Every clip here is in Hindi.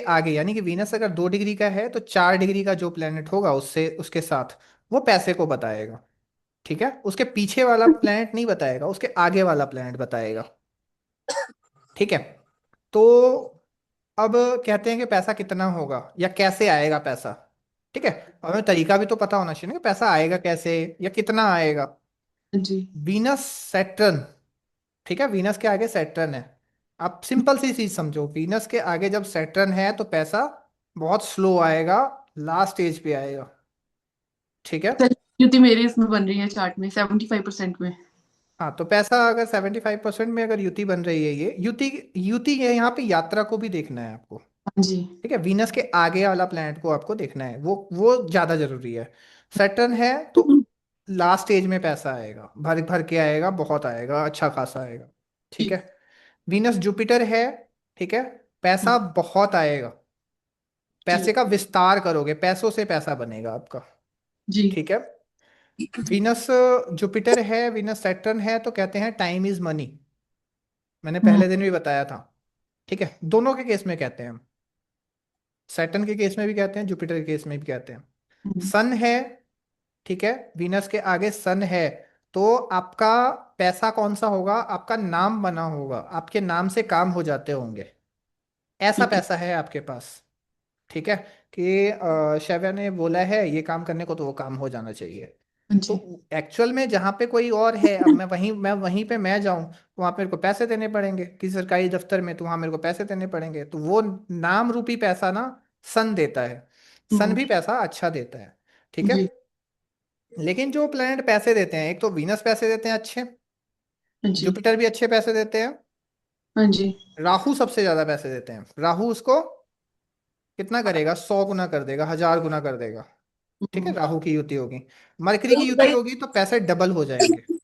आगे, यानी कि वीनस अगर 2 डिग्री का है तो 4 डिग्री का जो प्लेनेट होगा उससे उसके साथ वो पैसे को बताएगा। ठीक है, उसके पीछे वाला प्लेनेट नहीं बताएगा, उसके आगे वाला प्लेनेट बताएगा। ठीक है। तो अब कहते हैं कि पैसा कितना होगा या कैसे आएगा पैसा। ठीक है, और हमें तरीका भी तो पता होना चाहिए ना कि पैसा आएगा कैसे या कितना आएगा। जी। वीनस सैटर्न, ठीक है, वीनस के आगे सैटर्न है। आप सिंपल सी चीज समझो, वीनस के आगे जब सैटर्न है तो पैसा बहुत स्लो आएगा, लास्ट स्टेज पे आएगा। ठीक है। सर युति मेरे इसमें बन रही है चार्ट में 75% में। हाँ, तो पैसा अगर 75% में अगर युति बन रही है, ये युति, युति है यहाँ पे, यात्रा को भी देखना है आपको। हाँ जी। ठीक है, वीनस के आगे वाला प्लैनेट को आपको देखना है, वो ज्यादा जरूरी है। सैटर्न है तो लास्ट स्टेज में पैसा आएगा, भर भर के आएगा, बहुत आएगा, अच्छा खासा आएगा। ठीक जी। है। वीनस जुपिटर है, ठीक है, पैसा बहुत आएगा, जी। पैसे का विस्तार करोगे, पैसों से पैसा बनेगा आपका। जी। ठीक है। वीनस जुपिटर है, वीनस सैटर्न है तो कहते हैं टाइम इज मनी। मैंने हम्म। पहले दिन भी बताया था। ठीक है, दोनों के केस में कहते हैं हम, सैटर्न के केस में भी कहते हैं, जुपिटर के केस में भी कहते हैं। हम्म। सन है, ठीक है, वीनस के आगे सन है तो आपका पैसा कौन सा होगा, आपका नाम बना होगा, आपके नाम से काम हो जाते होंगे, ऐसा ठीक है। पैसा है आपके पास। ठीक है, कि शैव्या ने बोला है ये काम करने को तो वो काम हो जाना चाहिए। हाँ तो जी। एक्चुअल में जहाँ पे कोई और है, अब मैं वहीं पे मैं जाऊं तो वहां पे मेरे को पैसे देने पड़ेंगे, किसी सरकारी दफ्तर में, तो वहां मेरे को पैसे देने पड़ेंगे, तो वो नाम रूपी पैसा ना सन देता है। सन हम्म। भी पैसा अच्छा देता है। ठीक है। जी। लेकिन जो प्लेनेट पैसे देते हैं, एक तो वीनस पैसे देते हैं अच्छे, हाँ जी। जुपिटर भी अच्छे पैसे देते हैं, हाँ जी। राहु सबसे ज्यादा पैसे देते हैं। राहु उसको कितना करेगा, 100 गुना कर देगा, 1000 गुना कर देगा। ठीक है, हम्म। राहु की युति होगी। मरकरी की युति होगी तो पैसे डबल हो जाएंगे। ओके।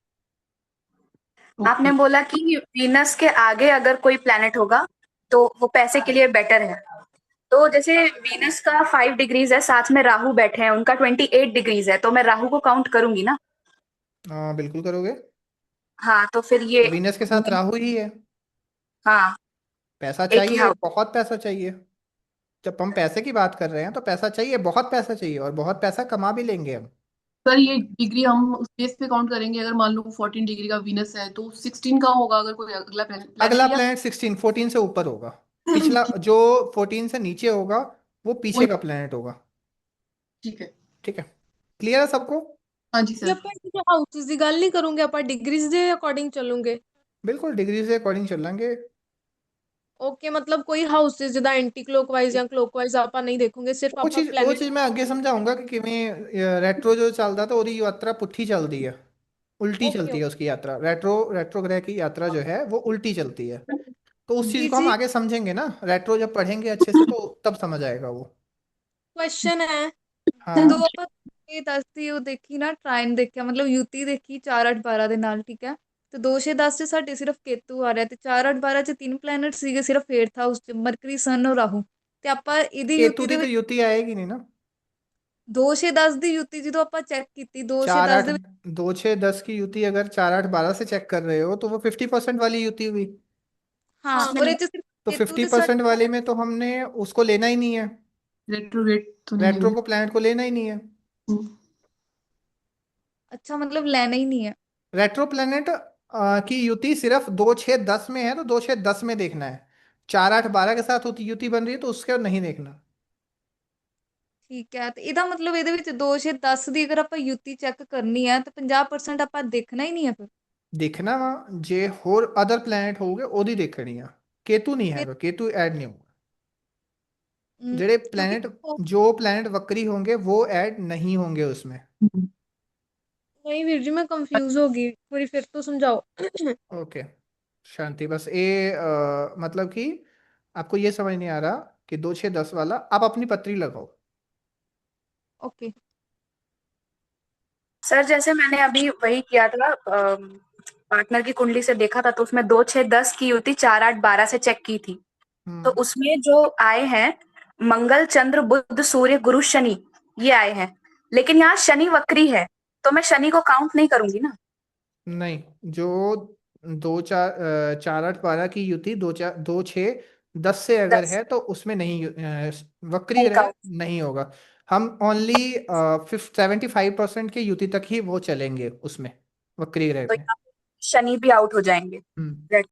आपने बोला कि वीनस के आगे अगर कोई प्लैनेट होगा तो वो पैसे के लिए बेटर है। तो जैसे वीनस का 5 डिग्रीज है, साथ में राहु बैठे हैं, उनका 28 डिग्रीज है, तो मैं राहु को काउंट करूंगी ना। हाँ बिल्कुल करोगे। हाँ, तो फिर ये तो वीनस के साथ राहु ही है। हाँ, पैसा एक ही चाहिए, हाउस। बहुत पैसा चाहिए। जब हम पैसे की बात कर रहे हैं तो पैसा चाहिए, बहुत पैसा चाहिए, और बहुत पैसा कमा भी लेंगे हम। सर ये डिग्री हम उस बेस पे काउंट करेंगे, अगर मान लो 14 डिग्री का वीनस है तो 16 का होगा अगर कोई अगला अगला प्लेनेट या प्लेनेट 14 से ऊपर होगा। पिछला जो 14 से नीचे होगा वो पीछे वही। का प्लेनेट होगा। ठीक है। ठीक है, क्लियर है सबको। हाँ जी ये सर। ਆਪਾਂ ਇਹਦੇ ਹਾਊਸਿਸ ਦੀ ਗੱਲ ਨਹੀਂ ਕਰੂੰਗੇ, ਆਪਾਂ ਡਿਗਰੀਜ਼ ਦੇ ਅਕॉर्डिंग ਚੱਲੂਗੇ। बिल्कुल डिग्री से अकॉर्डिंग चलेंगे। ਓਕੇ, ਮਤਲਬ ਕੋਈ ਹਾਊਸਿਸ ਜਿੱਦਾਂ ਐਂਟੀ ਕਲੋਕਵਾਈਜ਼ ਜਾਂ क्लॉकवाइज ਆਪਾਂ नहीं देखोगे, सिर्फ वो ਆਪਾਂ चीज वो प्लैनेट। चीज मैं आगे समझाऊंगा कि किमें रेट्रो जो चलता था ਉਹਦੀ यात्रा पुट्ठी चलती है, उल्टी ओके चलती है ओके। उसकी यात्रा, रेट्रो ग्रह की यात्रा जो है वो उल्टी चलती है। तो उस चीज ਵੀਰ को हम जी, आगे समझेंगे ना, रेट्रो जब पढ़ेंगे अच्छे से तो तब समझ आएगा वो। क्वेश्चन है। ਜਦੋਂ हाँ। ਆਪਾਂ ਇਹ ਦੱਸਦੀ ਉਹ ਦੇਖੀ ਨਾ, ਟ੍ਰਾਇਨ ਦੇਖਿਆ, ਮਤਲਬ ਯੂਤੀ ਦੇਖੀ 4 8 12 ਦੇ ਨਾਲ, ਠੀਕ ਹੈ। ਤੇ 2 6 10 ਚ ਸਾਡੇ ਸਿਰਫ ਕੇਤੂ ਆ ਰਿਹਾ, ਤੇ 4 8 12 ਚ 3 ਪਲੈਨਟ ਸੀਗੇ ਸਿਰਫ 8th ਹਾਊਸ ਚ, ਮਰਕਰੀ ਸਨ ਔਰ ਰਾਹੂ। ਤੇ ਆਪਾਂ ਇਹਦੀ केतु ਯੂਤੀ दी ਦੇ तो ਵਿੱਚ युति आएगी नहीं ना। 2 6 10 ਦੀ ਯੂਤੀ ਜਦੋਂ ਆਪਾਂ ਚੈੱਕ ਕੀਤੀ, 2 6 चार 10 आठ ਦੇ ਵਿੱਚ। 2 6 10 की युति अगर 4 8 12 से चेक कर रहे हो तो वो 50% वाली युति हुई। ਹਾਂ, ਔਰ ਇਹ ਚ ਸਿर्फ तो ਕੇਤੂ फिफ्टी ਤੇ परसेंट ਸਾਡੇ। वाले में तो हमने उसको लेना ही नहीं है, रेट्रोगेट तो नहीं रेट्रो लेंगे। को प्लैनेट को लेना ही नहीं है। हम्म। अच्छा, मतलब लेना ही नहीं है। रेट्रो प्लैनेट की युति सिर्फ 2 6 10 में है तो 2 6 10 में देखना है। 4 8 12 के साथ युति बन रही है तो उसके नहीं देखना। ਠੀਕ ਹੈ, ਤੇ ਇਹਦਾ ਮਤਲਬ ਇਹਦੇ ਵਿੱਚ 2 6 10 ਦੀ ਅਗਰ ਆਪਾਂ ਯੂਤੀ ਚੈੱਕ ਕਰਨੀ ਹੈ ਤਾਂ 50% ਆਪਾਂ ਦੇਖਣਾ ਹੀ ਨਹੀਂ ਹੈ ਫਿਰ। देखना वहाँ जे होर अदर प्लैनेट होगे ओदी देखनी है। केतु नहीं ਕਿ है, केतु ऐड नहीं होगा। जेड़े ਕਿਉਂਕਿ प्लैनेट, जो प्लैनेट वक्री होंगे वो ऐड नहीं होंगे उसमें। हम्म। नहीं वीर जी, मैं कंफ्यूज हो गई, पूरी फिर तो समझाओ। ओके, शांति, बस ये मतलब कि आपको ये समझ नहीं आ रहा कि 2 6 10 वाला, आप अपनी पत्री लगाओ। ओके। सर जैसे मैंने अभी वही किया था, पार्टनर की कुंडली से देखा था, तो उसमें 2 6 10 की युति 4 8 12 से चेक की थी। तो हम्म। उसमें जो आए हैं, मंगल चंद्र बुध सूर्य गुरु शनि, ये आए हैं। लेकिन यहाँ शनि वक्री है, तो मैं शनि को काउंट नहीं करूंगी ना। नहीं, जो 4 8 12 की युति 2 4 2 6 10 से अगर 10 है तो उसमें नहीं वक्री नहीं ग्रह काउंट। नहीं होगा। हम ओनली 75% के युति तक ही वो चलेंगे उसमें, वक्री ग्रह तो में। यहाँ पे शनि भी आउट हो जाएंगे। हम्म। Red